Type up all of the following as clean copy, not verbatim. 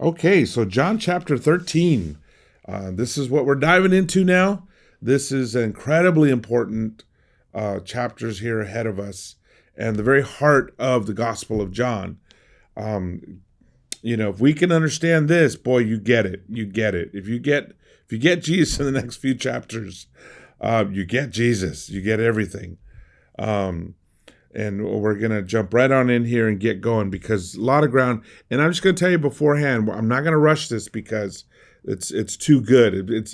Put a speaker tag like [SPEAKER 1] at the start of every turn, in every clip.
[SPEAKER 1] Okay, so John chapter 13. This is what we're diving into now. This is incredibly important chapters here ahead of us and the very heart of the Gospel of John. If we can understand this, boy, you get it. You get it. If you get Jesus in the next few chapters, you get Jesus. You get everything. And we're going to jump right on in here and get going because a lot of ground. And I'm just going to tell you beforehand, I'm not going to rush this because it's too good. It's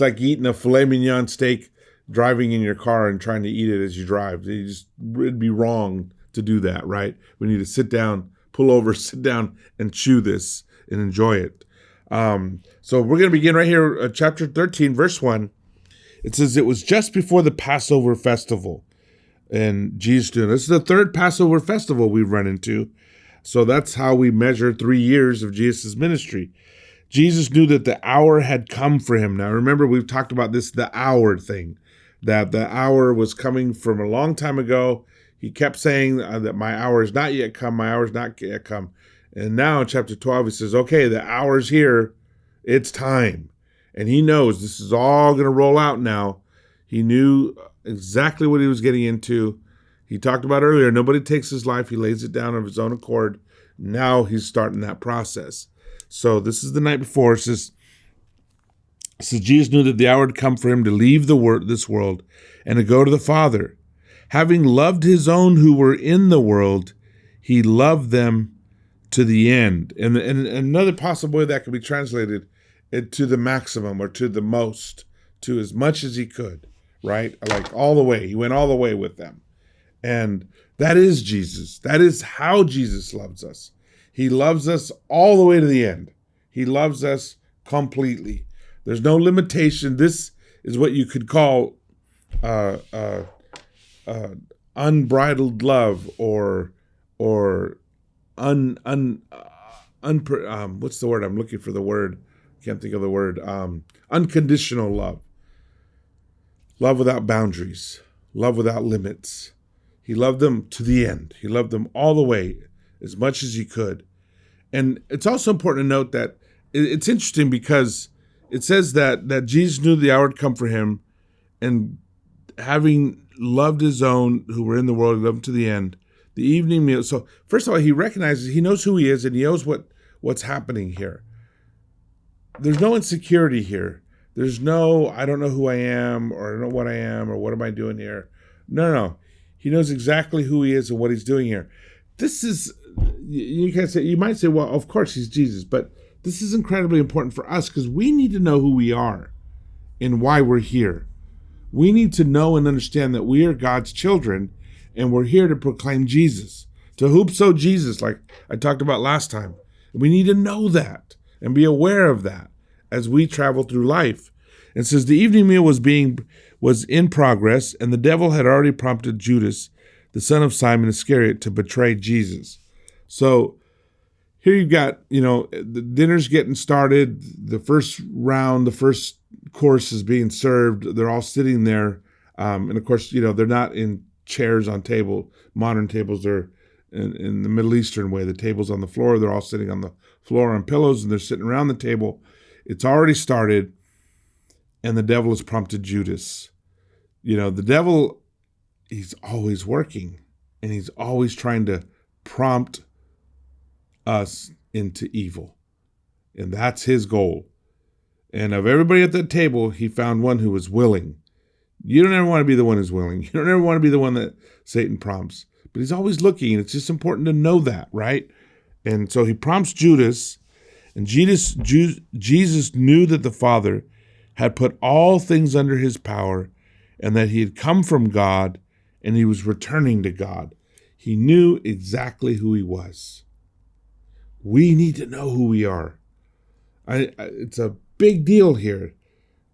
[SPEAKER 1] like eating a filet mignon steak, driving in your car and trying to eat it as you drive. It'd be wrong to do that, right? We need to sit down, pull over, sit down and chew this and enjoy it. So we're going to begin right here, chapter 13, verse 1. It says, it was just before the Passover festival. And Jesus doing this is the third Passover festival we've run into. So that's how we measure 3 years of Jesus' ministry. Jesus knew that the hour had come for him. Now, remember, we've talked about this, the hour thing, that the hour was coming from a long time ago. He kept saying that my hour is not yet come. My hour is not yet come. And now in chapter 12, he says, okay, the hour's here. It's time. And he knows this is all going to roll out now. He knew exactly what he was getting into. He talked about earlier, nobody takes his life. He lays it down of his own accord. Now he's starting that process. So this is the night before. It says Jesus knew that the hour had come for him to leave this world and to go to the Father. Having loved his own who were in the world, he loved them to the end. And another possible way that could be translated to the maximum or to the most, to as much as he could. Right? Like all the way. He went all the way with them. And that is Jesus. That is how Jesus loves us. He loves us all the way to the end. He loves us completely. There's no limitation. This is what you could call unbridled love or what's the word? I'm looking for the word. Can't think of the word. Unconditional love. Love without boundaries, love without limits. He loved them to the end. He loved them all the way, as much as he could. And it's also important to note that it's interesting because it says that Jesus knew the hour had come for him, and having loved his own who were in the world, he loved them to the end. The evening meal. So first of all, he recognizes, he knows who he is, and he knows what's happening here. There's no insecurity here. There's no, I don't know who I am, or I don't know what I am, or what am I doing here. No. He knows exactly who he is and what he's doing here. This is, you might say, well, of course he's Jesus, but this is incredibly important for us because we need to know who we are and why we're here. We need to know and understand that we are God's children and we're here to proclaim Jesus, to hoopso Jesus, like I talked about last time. We need to know that and be aware of that as we travel through life. And says the evening meal was in progress, and the devil had already prompted Judas, the son of Simon Iscariot, to betray Jesus. So here you've got, the dinner's getting started. The first round, the first course is being served. They're all sitting there. And of course, they're not in chairs on table. Modern tables are in the Middle Eastern way. The table's on the floor. They're all sitting on the floor on pillows, and they're sitting around the table. It's already started, and the devil has prompted Judas. The devil, he's always working, and he's always trying to prompt us into evil. And that's his goal. And of everybody at that table, he found one who was willing. You don't ever want to be the one who's willing. You don't ever want to be the one that Satan prompts. But he's always looking, and it's just important to know that, right? And so he prompts Judas. And Jesus knew that the Father had put all things under his power and that he had come from God and he was returning to God. He knew exactly who he was. We need to know who we are. It's a big deal here.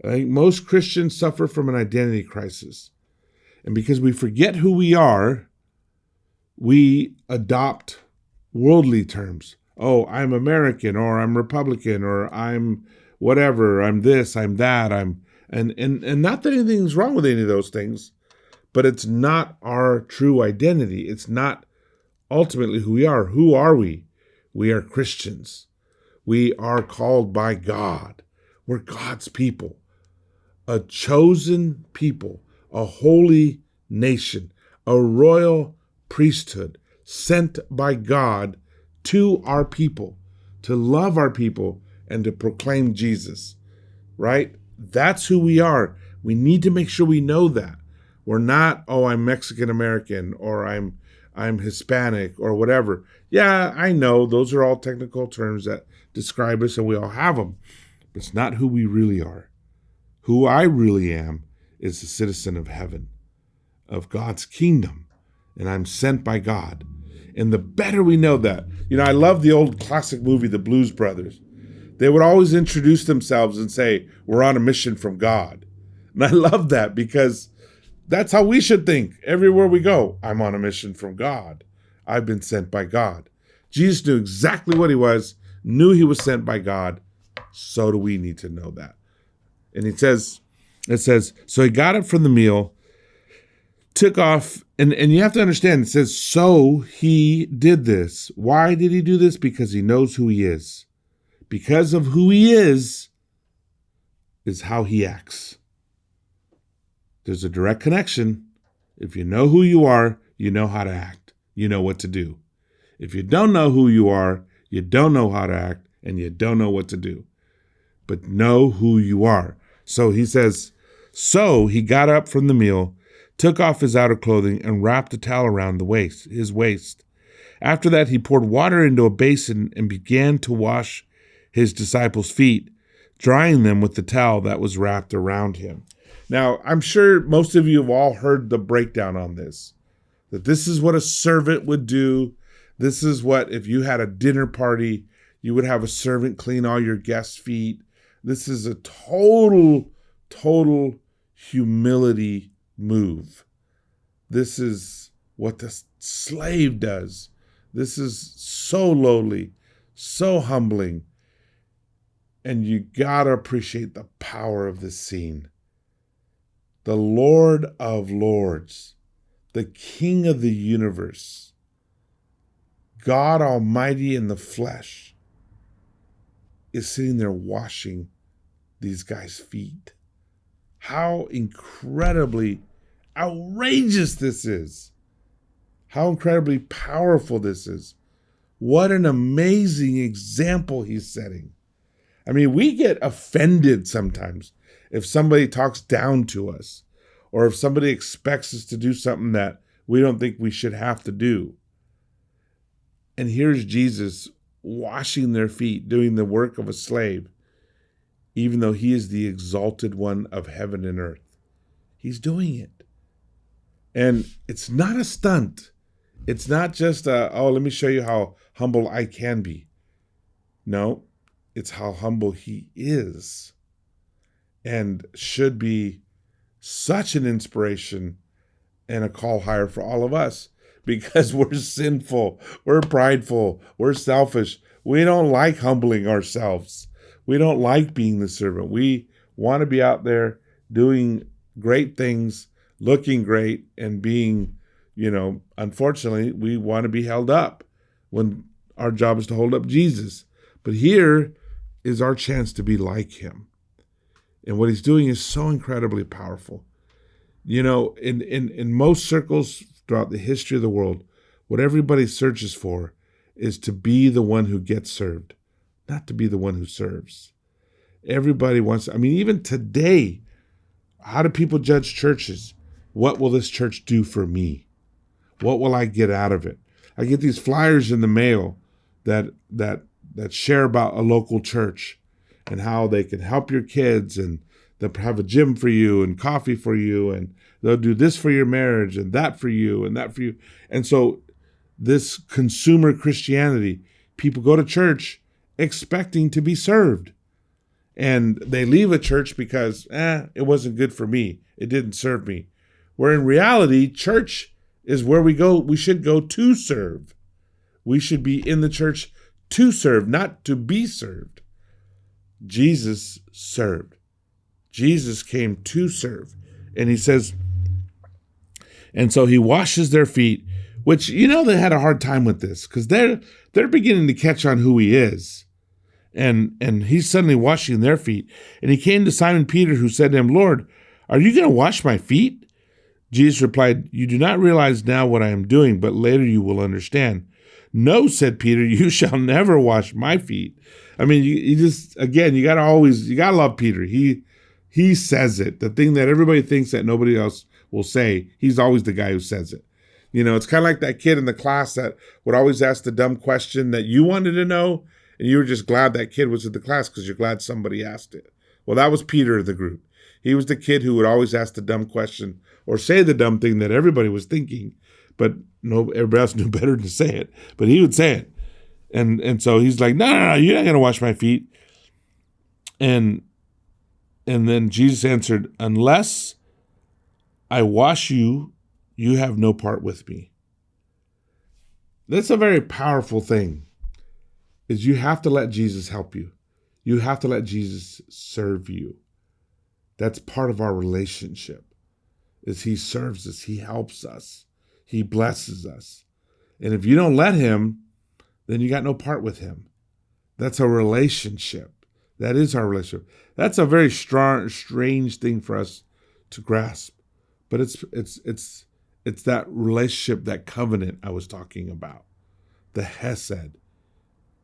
[SPEAKER 1] I think most Christians suffer from an identity crisis. And because we forget who we are, we adopt worldly terms. Oh, I'm American, or I'm Republican, or I'm whatever, I'm this, I'm that, and not that anything's wrong with any of those things, but it's not our true identity. It's not ultimately who we are. Who are we? We are Christians. We are called by God. We're God's people, a chosen people, a holy nation, a royal priesthood sent by God to our people, to love our people and to proclaim Jesus, right? That's who we are. We need to make sure we know that. We're not, oh, I'm Mexican American or I'm Hispanic or whatever. Yeah, I know those are all technical terms that describe us and we all have them. But it's not who we really are. Who I really am is a citizen of heaven, of God's kingdom, and I'm sent by God. And the better we know that, I love the old classic movie, The Blues Brothers. They would always introduce themselves and say, we're on a mission from God. And I love that because that's how we should think. Everywhere we go, I'm on a mission from God. I've been sent by God. Jesus knew exactly what he was, knew he was sent by God. So do we need to know that. And it says, so he got up from the meal, took off, and you have to understand, it says, so he did this. Why did he do this? Because he knows who he is. Because of who he is how he acts. There's a direct connection. If you know who you are, you know how to act. You know what to do. If you don't know who you are, you don't know how to act, and you don't know what to do. But know who you are. So he says, so he got up from the meal, took off his outer clothing, and wrapped a towel around his waist. After that, he poured water into a basin and began to wash his disciples' feet, drying them with the towel that was wrapped around him. Now, I'm sure most of you have all heard the breakdown on this, that this is what a servant would do. This is what, if you had a dinner party, you would have a servant clean all your guests' feet. This is a total humility move. This is what the slave does. This is so lowly, so humbling. And you gotta appreciate the power of this scene. The Lord of Lords, the King of the universe, God Almighty in the flesh, is sitting there washing these guys' feet. How incredibly outrageous this is. How incredibly powerful this is. What an amazing example he's setting. I mean, we get offended sometimes if somebody talks down to us or if somebody expects us to do something that we don't think we should have to do. And here's Jesus washing their feet, doing the work of a slave, even though he is the exalted one of heaven and earth. He's doing it. And it's not a stunt. It's not just let me show you how humble I can be. No, it's how humble he is and should be such an inspiration and a call higher for all of us because we're sinful, we're prideful, we're selfish. We don't like humbling ourselves. We don't like being the servant. We want to be out there doing great things, looking great, and being, unfortunately, we want to be held up when our job is to hold up Jesus. But here is our chance to be like him. And what he's doing is so incredibly powerful. In most circles throughout the history of the world, what everybody searches for is to be the one who gets served, not to be the one who serves. Everybody wants, even today, how do people judge churches? What will this church do for me? What will I get out of it? I get these flyers in the mail that share about a local church and how they can help your kids, and they'll have a gym for you and coffee for you, and they'll do this for your marriage and that for you and that for you. And so this consumer Christianity, people go to church expecting to be served. And they leave a church because, it wasn't good for me. It didn't serve me. Where in reality, church is where we should go to serve. We should be in the church to serve, not to be served. Jesus served. Jesus came to serve. And he says, and so he washes their feet, which, they had a hard time with this because they're beginning to catch on who he is. And he's suddenly washing their feet. And he came to Simon Peter, who said to him, Lord, are you going to wash my feet? Jesus replied, you do not realize now what I am doing, but later you will understand. No, said Peter, you shall never wash my feet. I mean, you just, again, you got to love Peter. He says it. The thing that everybody thinks that nobody else will say, he's always the guy who says it. You know, it's kind of like that kid in the class that would always ask the dumb question that you wanted to know, and you were just glad that kid was in the class because you're glad somebody asked it. Well, that was Peter of the group. He was the kid who would always ask the dumb question or say the dumb thing that everybody was thinking, but everybody else knew better to say it. But he would say it. And so he's like, no, you're not going to wash my feet. And then Jesus answered, unless I wash you, you have no part with me. That's a very powerful thing, is you have to let Jesus help you. You have to let Jesus serve you. That's part of our relationship, is he serves us, he helps us, he blesses us. And if you don't let him, then you got no part with him. That's a relationship. That is our relationship. That's a very strange thing for us to grasp. But it's that relationship, that covenant I was talking about, the Hesed.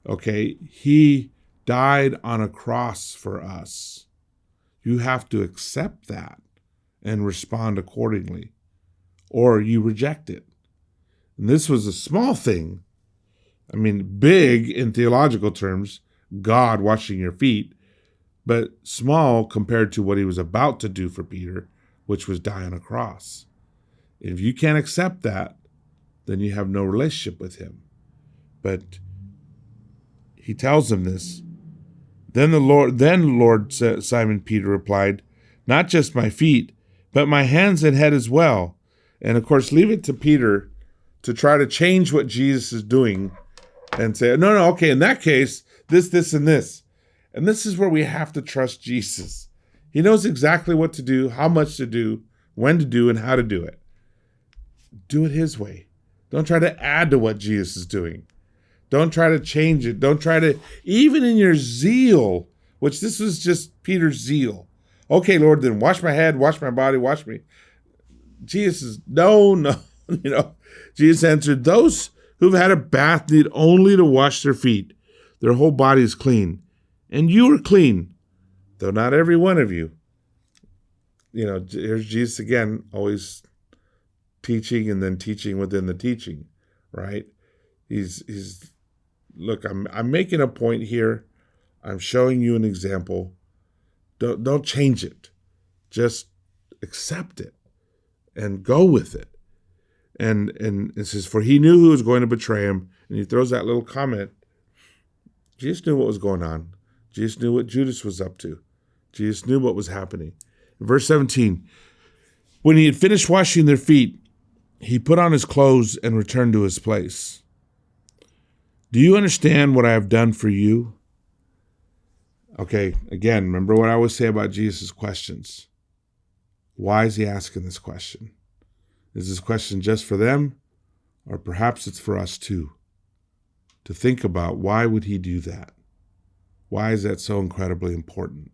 [SPEAKER 1] Okay, he died on a cross for us. You have to accept that and respond accordingly, or you reject it. And this was a small thing. I mean, big in theological terms, God washing your feet, but small compared to what he was about to do for Peter, which was die on a cross. If you can't accept that, then you have no relationship with him. But he tells him this. Then Lord Simon Peter replied, not just my feet, but my hands and head as well. And of course, leave it to Peter to try to change what Jesus is doing and say, no, okay, in that case, this, and this. And this is where we have to trust Jesus. He knows exactly what to do, how much to do, when to do, and how to do it. Do it his way. Don't try to add to what Jesus is doing. Don't try to change it. Don't try to, even in your zeal, which this was just Peter's zeal. Okay, Lord, then wash my head, wash my body, wash me. Jesus is, no. Jesus answered, those who've had a bath need only to wash their feet. Their whole body is clean. And you are clean, though not every one of you. Here's Jesus again, always teaching and then teaching within the teaching, right? He's look, I'm making a point here. I'm showing you an example. Don't change it. Just accept it and go with it. And it says, for he knew who was going to betray him. And he throws that little comment. Jesus knew what was going on. Jesus knew what Judas was up to. Jesus knew what was happening. In verse 17, when he had finished washing their feet, he put on his clothes and returned to his place. Do you understand what I have done for you? Okay, again, remember what I always say about Jesus' questions. Why is he asking this question? Is this question just for them? Or perhaps it's for us too, to think about why would he do that? Why is that so incredibly important?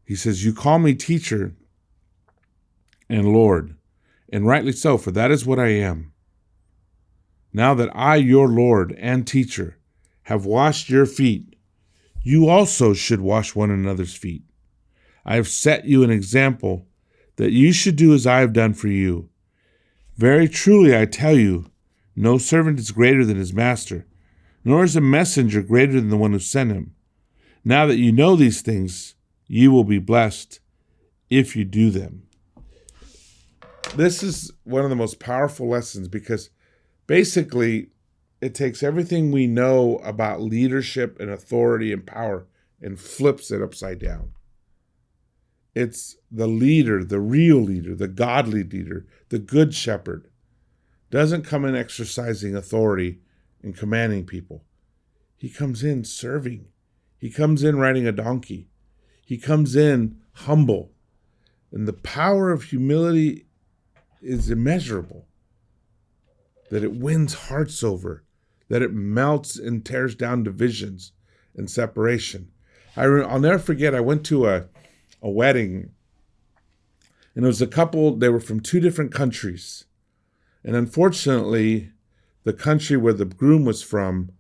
[SPEAKER 1] He says, you call me teacher and Lord, and rightly so, for that is what I am. Now that I, your Lord and teacher, have washed your feet, you also should wash one another's feet. I have set you an example that you should do as I have done for you. Very truly I tell you, no servant is greater than his master, nor is a messenger greater than the one who sent him. Now that you know these things, you will be blessed if you do them. This is one of the most powerful lessons because basically it takes everything we know about leadership and authority and power and flips it upside down. It's the leader, the real leader, the godly leader, the good shepherd, doesn't come in exercising authority and commanding people. He comes in serving. He comes in riding a donkey. He comes in humble. And the power of humility is immeasurable. That it wins hearts over. that it melts and tears down divisions and separation. I'll never forget, I went to a wedding, and it was a couple, they were from two different countries. And unfortunately, the country where the groom was from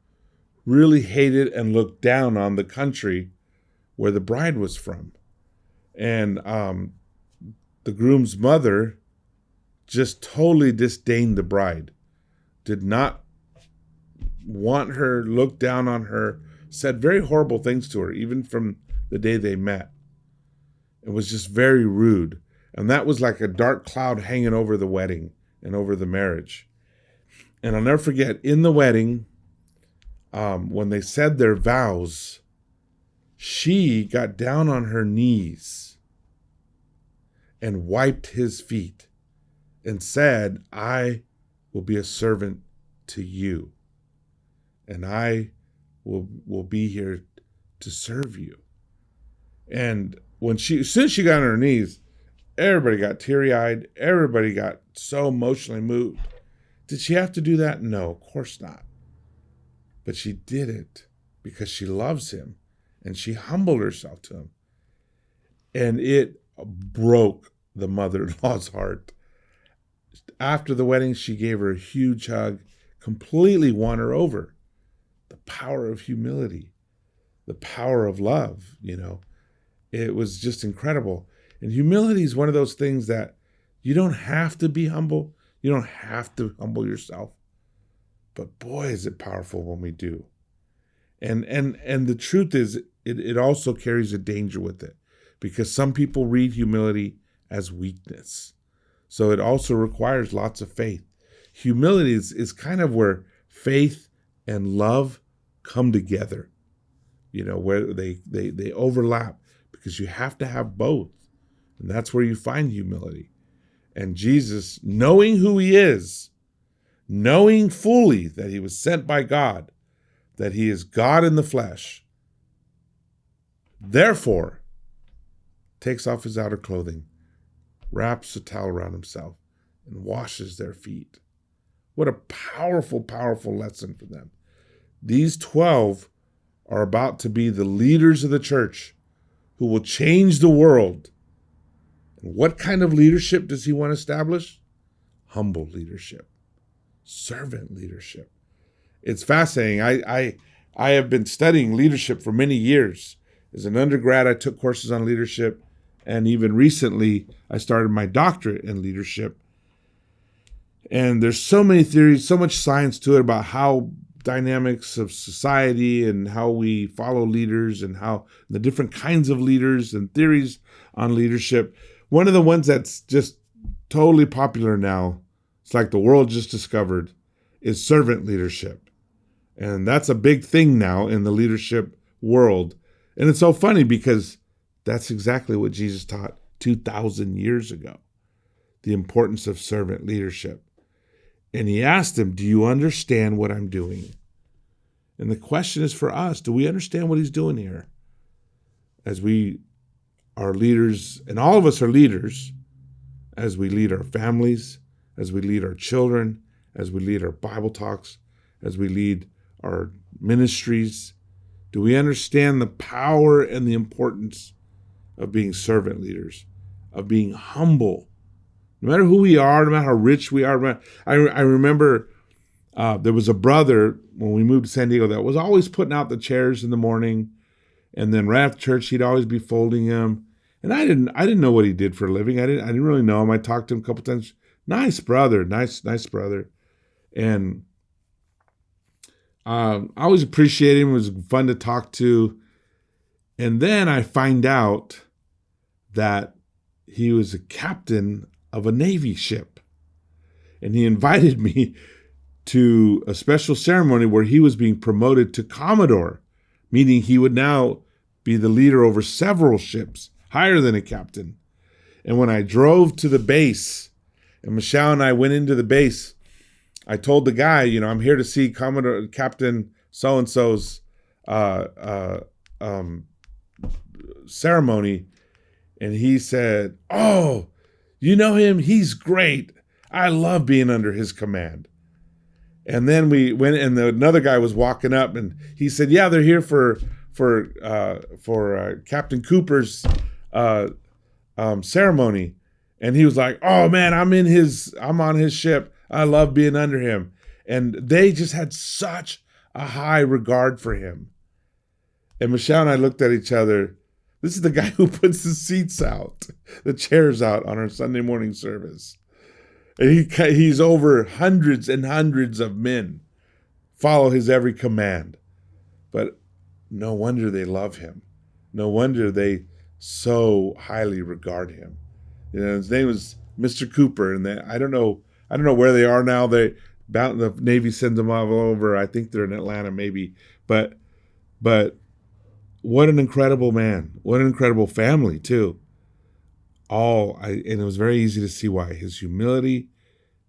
[SPEAKER 1] really hated and looked down on the country where the bride was from. And the groom's mother just totally disdained the bride, did not want her, looked down on her, said very horrible things to her, even from the day they met. It was just very rude. And that was like a dark cloud hanging over the wedding and over the marriage. And I'll never forget, in the wedding, when they said their vows, she got down on her knees and wiped his feet and said, I will be a servant to you, and I will be here to serve you. And as soon as she got on her knees, everybody got teary-eyed. Everybody got so emotionally moved. Did she have to do that? No, of course not. But she did it because she loves him, and she humbled herself to him. And it broke the mother-in-law's heart. After the wedding, she gave her a huge hug, completely won her over. The power of humility, the power of love, It was just incredible. And humility is one of those things that you don't have to be humble. You don't have to humble yourself. But boy, is it powerful when we do. And the truth is, it also carries a danger with it, because some people read humility as weakness. So it also requires lots of faith. Humility is kind of where faith and love come together, where they overlap, because you have to have both. And that's where you find humility. And Jesus, knowing who he is, knowing fully that he was sent by God, that he is God in the flesh, therefore takes off his outer clothing, wraps a towel around himself, and washes their feet. What a powerful, powerful lesson for them. These 12 are about to be the leaders of the church who will change the world. And what kind of leadership does he want to establish? Humble leadership, servant leadership. It's fascinating. I have been studying leadership for many years. As an undergrad, I took courses on leadership, and even recently, I started my doctorate in leadership. And there's so many theories, so much science to it about how dynamics of society and how we follow leaders and how the different kinds of leaders and theories on leadership. One of the ones that's just totally popular now, it's like the world just discovered, is servant leadership. And that's a big thing now in the leadership world. And it's so funny because that's exactly what Jesus taught 2,000 years ago, the importance of servant leadership. And he asked him, do you understand what I'm doing? And the question is for us, do we understand what he's doing here? As we are leaders, and all of us are leaders, as we lead our families, as we lead our children, as we lead our Bible talks, as we lead our ministries, do we understand the power and the importance of being servant leaders, of being humble? No matter who we are, no matter how rich we are. I remember there was a brother when we moved to San Diego that was always putting out the chairs in the morning, and then right after church he'd always be folding them. And I didn't know what he did for a living. I didn't really know him. I talked to him a couple times. Nice brother, nice brother, and I always appreciated him. It was fun to talk to. And then I find out that he was a captain of a Navy ship. And he invited me to a special ceremony where he was being promoted to Commodore, meaning he would now be the leader over several ships, higher than a captain. And when I drove to the base, and Michelle and I went into the base, I told the guy, I'm here to see Commodore Captain so-and-so's ceremony. And he said, oh, you know him? He's great. I love being under his command. And then we went, and another guy was walking up, and he said, "Yeah, they're here for Captain Cooper's ceremony." And he was like, "Oh man, I'm on his ship. I love being under him." And they just had such a high regard for him. And Michelle and I looked at each other. This is the guy who puts the seats out, the chairs out on our Sunday morning service. And he's over hundreds and hundreds of men follow his every command. But no wonder they love him. No wonder they so highly regard him. His name was Mr. Cooper, and I don't know where they are now. The Navy sends them all over. I think they're in Atlanta, maybe. But what an incredible man! What an incredible family too. And it was very easy to see why. His humility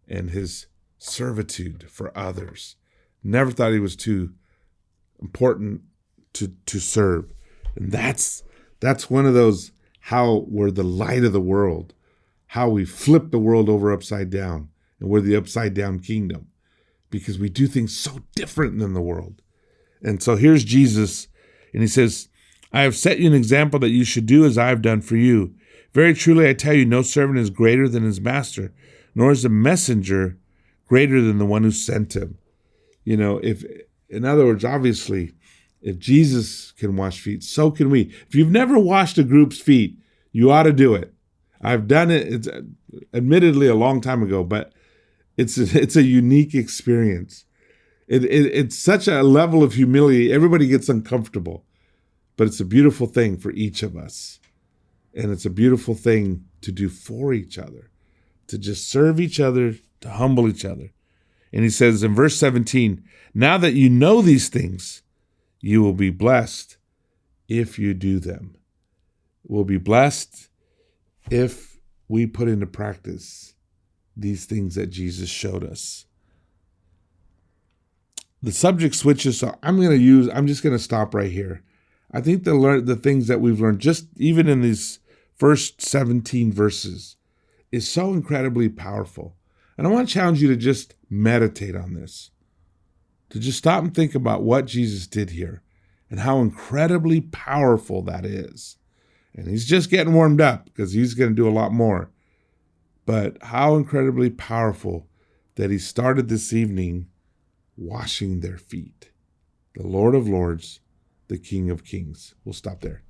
[SPEAKER 1] and his servitude for others. Never thought he was too important to serve. And that's one of those, how we're the light of the world, how we flip the world over upside down, and we're the upside down kingdom, because we do things so different than the world. And so here's Jesus, and he says, "I have set you an example that you should do as I have done for you. Very truly, I tell you, no servant is greater than his master, nor is a messenger greater than the one who sent him." In other words, obviously, if Jesus can wash feet, so can we. If you've never washed a group's feet, you ought to do it. I've done it. It's admittedly a long time ago, but it's a unique experience. It's such a level of humility. Everybody gets uncomfortable, but it's a beautiful thing for each of us. And it's a beautiful thing to do for each other, to just serve each other, to humble each other. And he says in verse 17, "Now that you know these things, you will be blessed if you do them." We'll be blessed if we put into practice these things that Jesus showed us. The subject switches, so I'm just going to stop right here. I think the things that we've learned, just even in these first 17 verses, is so incredibly powerful. And I want to challenge you to just meditate on this, to just stop and think about what Jesus did here and how incredibly powerful that is. And he's just getting warmed up, because he's going to do a lot more. But how incredibly powerful that he started this evening washing their feet. The Lord of Lords, the King of Kings. We'll stop there.